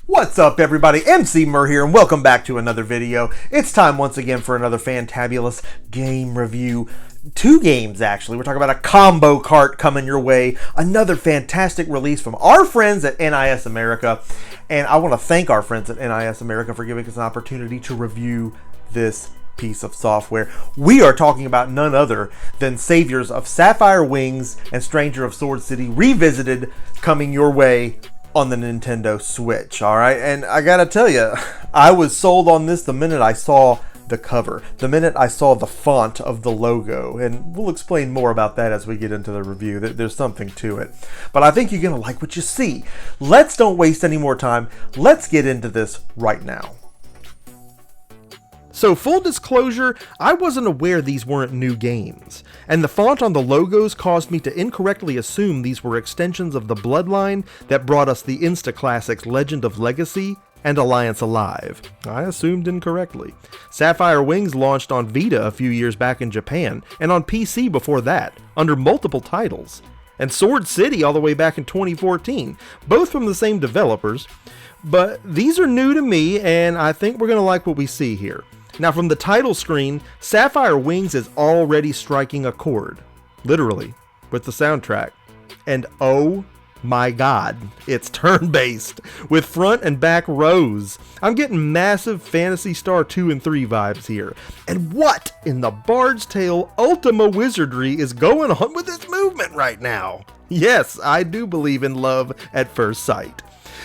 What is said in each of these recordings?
What's up, everybody? Emceemur here, and welcome back to another video. It's time once again for another Fantabulous game review. Two games, actually. We're talking about a combo cart coming your way. Another fantastic release from our friends at NIS America. And I want to thank our friends at NIS America for giving us an opportunity to review this piece of software. We are talking about none other than Saviors of Sapphire Wings and Stranger of Sword City Revisited, coming your way on the Nintendo Switch. All right, and I gotta tell you, I was sold on this the minute I saw the cover, the minute I saw the font of the logo, and we'll explain more about that as we get into the review. There's something to it, but I think you're gonna like what you see. Let's don't waste any more time. Let's get into this right now. So full disclosure, I wasn't aware these weren't new games, and the font on the logos caused me to incorrectly assume these were extensions of the bloodline that brought us the Insta-classics Legend of Legacy and Alliance Alive. I assumed incorrectly. Sapphire Wings launched on Vita a few years back in Japan, and on PC before that, under multiple titles. And Sword City all the way back in 2014, both from the same developers. But these are new to me, and I think we're going to like what we see here. Now, from the title screen, Sapphire Wings is already striking a chord, literally, with the soundtrack. And oh my god, it's turn-based, with front and back rows. I'm getting massive Phantasy Star 2 and 3 vibes here. And what in the Bard's Tale Ultima wizardry is going on with this movement right now? Yes, I do believe in love at first sight.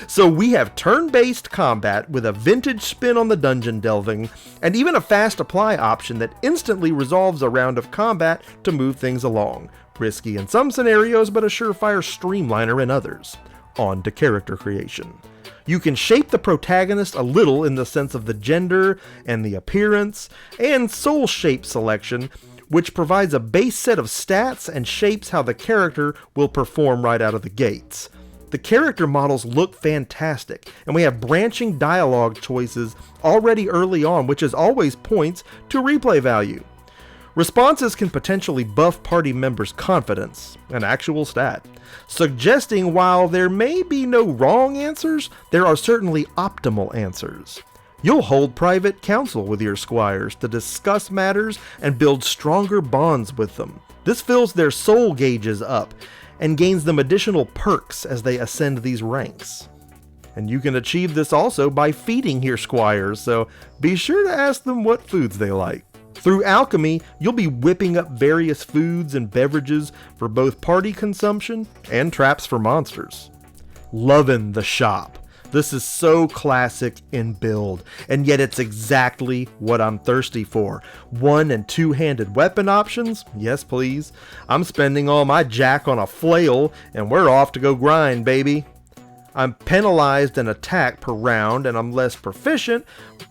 So we have turn-based combat with a vintage spin on the dungeon delving, and even a fast apply option that instantly resolves a round of combat to move things along. Risky in some scenarios, but a surefire streamliner in others. On to character creation. You can shape the protagonist a little in the sense of the gender and the appearance, and soul shape selection, which provides a base set of stats and shapes how the character will perform right out of the gates. The character models look fantastic, and we have branching dialogue choices already early on, which is always points to replay value. Responses can potentially buff party members' confidence, an actual stat, suggesting while there may be no wrong answers, there are certainly optimal answers. You'll hold private counsel with your squires to discuss matters and build stronger bonds with them. This fills their soul gauges up and gains them additional perks as they ascend these ranks. And you can achieve this also by feeding your squires, so be sure to ask them what foods they like. Through alchemy, you'll be whipping up various foods and beverages for both party consumption and traps for monsters. Lovin' the shop. This is so classic in build, and yet it's exactly what I'm thirsty for. One- and two-handed weapon options? Yes, please. I'm spending all my jack on a flail, and we're off to go grind, baby. I'm penalized in attack per round, and I'm less proficient,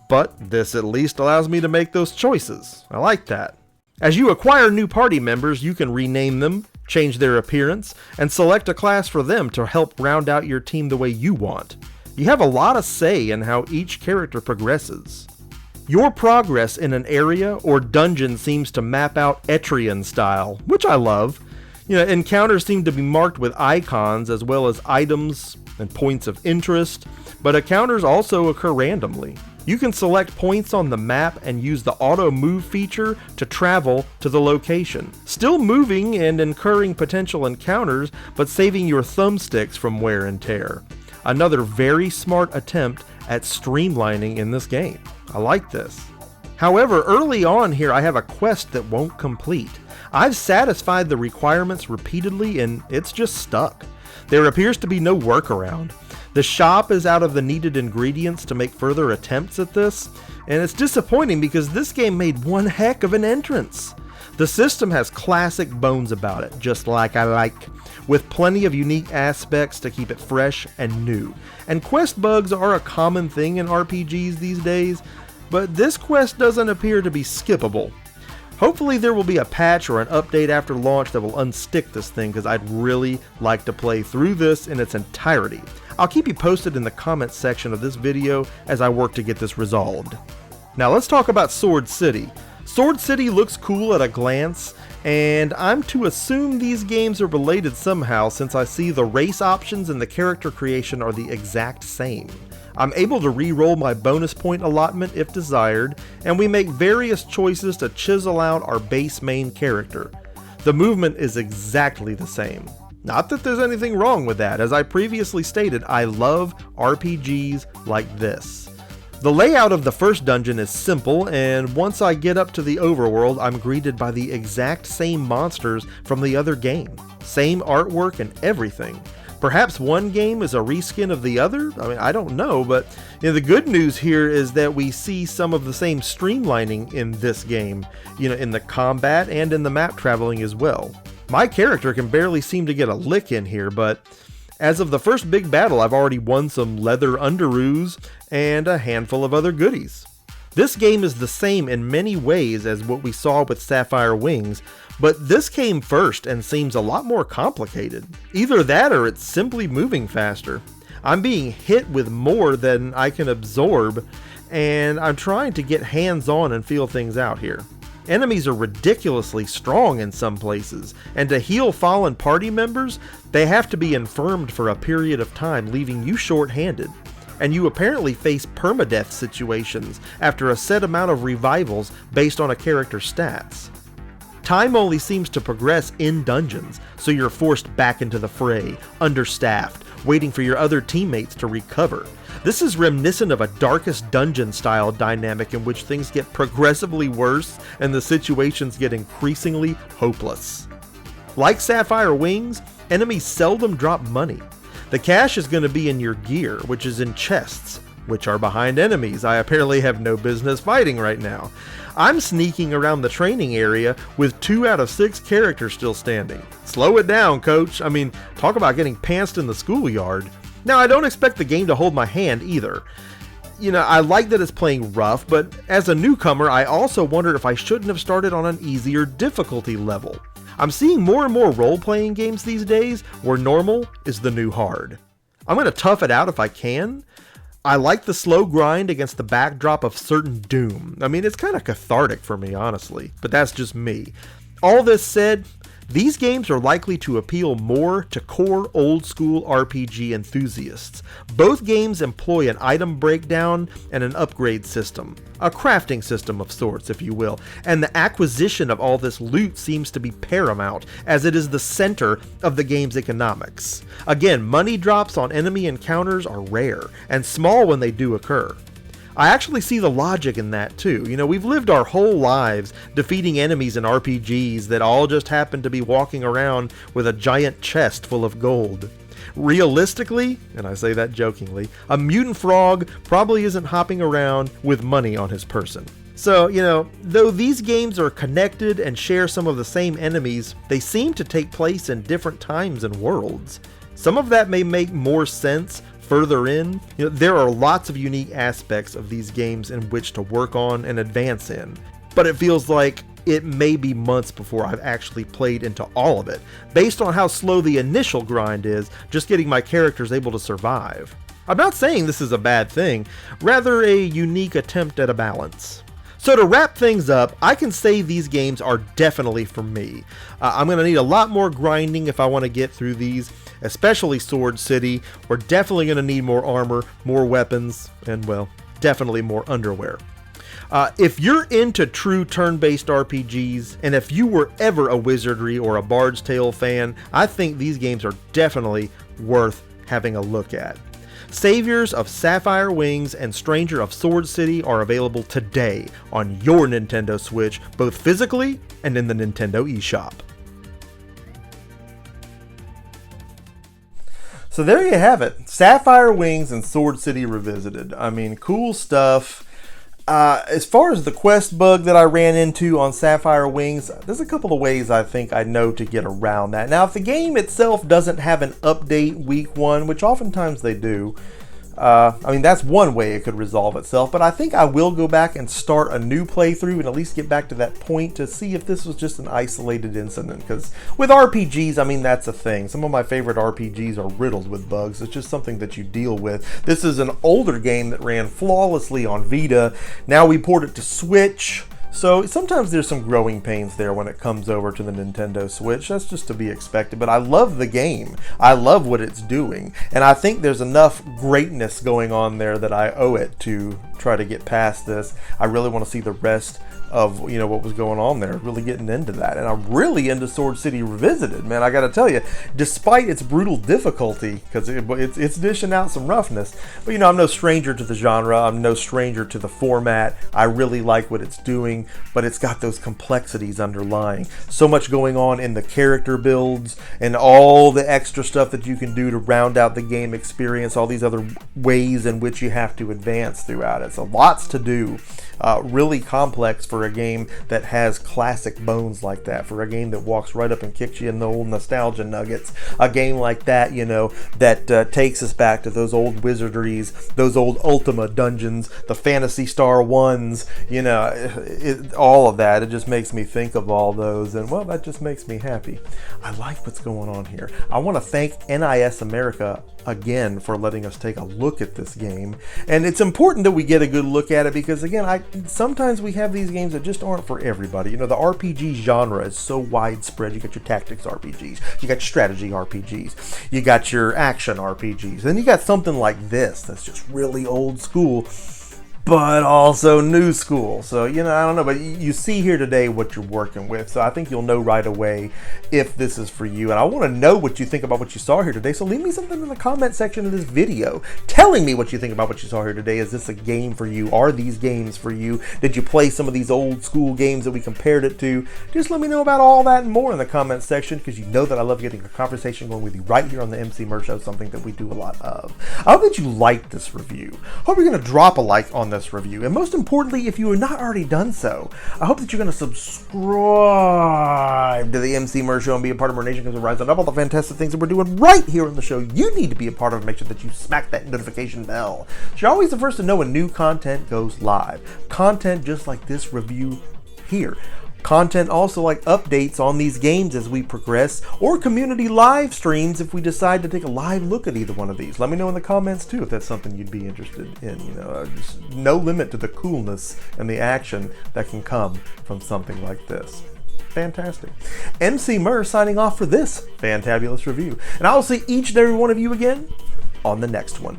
but this at least allows me to make those choices. I like that. As you acquire new party members, you can rename them, change their appearance, and select a class for them to help round out your team the way you want. You have a lot of say in how each character progresses. Your progress in an area or dungeon seems to map out Etrian style, which I love. Encounters seem to be marked with icons as well as items and points of interest, but encounters also occur randomly. You can select points on the map and use the auto move feature to travel to the location. Still moving and incurring potential encounters, but saving your thumbsticks from wear and tear. Another very smart attempt at streamlining in this game. I like this. However, early on here I have a quest that won't complete. I've satisfied the requirements repeatedly and it's just stuck. There appears to be no workaround. The shop is out of the needed ingredients to make further attempts at this, and it's disappointing because this game made one heck of an entrance. The system has classic bones about it, just like I like, with plenty of unique aspects to keep it fresh and new. And quest bugs are a common thing in RPGs these days, but this quest doesn't appear to be skippable. Hopefully there will be a patch or an update after launch that will unstick this thing, because I'd really like to play through this in its entirety. I'll keep you posted in the comments section of this video as I work to get this resolved. Now let's talk about Sword City. Sword City looks cool at a glance, and I'm to assume these games are related somehow since I see the race options and the character creation are the exact same. I'm able to re-roll my bonus point allotment if desired, and we make various choices to chisel out our base main character. The movement is exactly the same. Not that there's anything wrong with that. As I previously stated, I love RPGs like this. The layout of the first dungeon is simple, and once I get up to the overworld, I'm greeted by the exact same monsters from the other game. Same artwork and everything. Perhaps one game is a reskin of the other? I mean, I don't know, but the good news here is that we see some of the same streamlining in this game, in the combat and in the map traveling as well. My character can barely seem to get a lick in here, but as of the first big battle, I've already won some leather underoos and a handful of other goodies. This game is the same in many ways as what we saw with Sapphire Wings, but this came first and seems a lot more complicated. Either that or it's simply moving faster. I'm being hit with more than I can absorb, and I'm trying to get hands-on and feel things out here. Enemies are ridiculously strong in some places, and to heal fallen party members, they have to be infirmed for a period of time, leaving you short-handed. And you apparently face permadeath situations after a set amount of revivals based on a character's stats. Time only seems to progress in dungeons, so you're forced back into the fray, understaffed, waiting for your other teammates to recover. This is reminiscent of a Darkest Dungeon style dynamic in which things get progressively worse and the situations get increasingly hopeless. Like Sapphire Wings, enemies seldom drop money. The cash is going to be in your gear, which is in chests, which are behind enemies I apparently have no business fighting right now. I'm sneaking around the training area with 2 out of 6 characters still standing. Slow it down, coach. I mean, talk about getting pantsed in the schoolyard. Now, I don't expect the game to hold my hand either. I like that it's playing rough, but as a newcomer, I also wondered if I shouldn't have started on an easier difficulty level. I'm seeing more and more role-playing games these days where normal is the new hard. I'm going to tough it out if I can. I like the slow grind against the backdrop of certain doom. I mean, it's kind of cathartic for me, honestly, but that's just me. All this said, these games are likely to appeal more to core old-school RPG enthusiasts. Both games employ an item breakdown and an upgrade system. A crafting system of sorts, if you will. And the acquisition of all this loot seems to be paramount, as it is the center of the game's economics. Again, money drops on enemy encounters are rare, and small when they do occur. I actually see the logic in that too. We've lived our whole lives defeating enemies in RPGs that all just happen to be walking around with a giant chest full of gold. Realistically, and I say that jokingly, a mutant frog probably isn't hopping around with money on his person. So, though these games are connected and share some of the same enemies, they seem to take place in different times and worlds. Some of that may make more sense further in. There are lots of unique aspects of these games in which to work on and advance in, but it feels like it may be months before I've actually played into all of it, based on how slow the initial grind is, just getting my characters able to survive. I'm not saying this is a bad thing, rather a unique attempt at a balance. So to wrap things up, I can say these games are definitely for me. I'm going to need a lot more grinding if I want to get through these, especially Sword City. We're definitely going to need more armor, more weapons, and well, definitely more underwear. If you're into true turn-based RPGs, and if you were ever a Wizardry or a Bard's Tale fan, I think these games are definitely worth having a look at. Saviors of Sapphire Wings and Stranger of Sword City are available today on your Nintendo Switch, both physically and in the Nintendo eShop. So there you have it, Sapphire Wings and Sword City Revisited. I mean, cool stuff. As far as the quest bug that I ran into on Sapphire Wings, there's a couple of ways I think I know to get around that. Now, if the game itself doesn't have an update week 1, which oftentimes they do, that's one way it could resolve itself, but I think I will go back and start a new playthrough and at least get back to that point to see if this was just an isolated incident, because with RPGs, that's a thing. Some of my favorite RPGs are riddled with bugs. It's just something that you deal with. This is an older game that ran flawlessly on Vita. Now we port it to Switch. So sometimes there's some growing pains there when it comes over to the Nintendo Switch. That's just to be expected, but I love the game. I love what it's doing, and I think there's enough greatness going on there that I owe it to try to get past this. I really want to see the rest of what was going on there, really getting into that. And I'm really into Sword City Revisited, man. I gotta tell you, despite its brutal difficulty, because it's dishing out some roughness, but I'm no stranger to the genre, I'm no stranger to the format. I really like what it's doing, but it's got those complexities underlying. So much going on in the character builds and all the extra stuff that you can do to round out the game experience, all these other ways in which you have to advance throughout it. So lots to do. Really complex for a game that has classic bones like that, for a game that walks right up and kicks you in the old nostalgia nuggets, a game like that, that takes us back to those old wizardries, those old Ultima dungeons, the Phantasy Star 1s, all of that. It just makes me think of all those, and well, that just makes me happy. I like what's going on here. I want to thank NIS America again for letting us take a look at this game, and it's important that we get a good look at it because again, sometimes we have these games that just aren't for everybody. The RPG genre is so widespread. You got your tactics RPGs, you got your strategy RPGs, you got your action RPGs, then you got something like this that's just really old school but also new school. So, I don't know, but you see here today what you're working with. So I think you'll know right away if this is for you. And I want to know what you think about what you saw here today. So leave me something in the comment section of this video telling me what you think about what you saw here today. Is this a game for you? Are these games for you? Did you play some of these old school games that we compared it to? Just let me know about all that and more in the comment section, because you know that I love getting a conversation going with you right here on the Emceemur Show, something that we do a lot of. I hope that you liked this review. Hope you're going to drop a like on this review, and most importantly, if you are not already done so, I hope that you're going to subscribe to the Emceemur Show and be a part of our nation, because we're rising up all the fantastic things that we're doing right here on the show. You need to be a part of it. Make sure that you smack that notification bell, so you're always the first to know when new content goes live. Content just like this review here. Content also like updates on these games as we progress, or community live streams if we decide to take a live look at either one of these. Let me know in the comments too if that's something you'd be interested in. Just no limit to the coolness and the action that can come from something like this. Fantastic. Emceemur signing off for this Fantabulous review, and I will see each and every one of you again on the next one.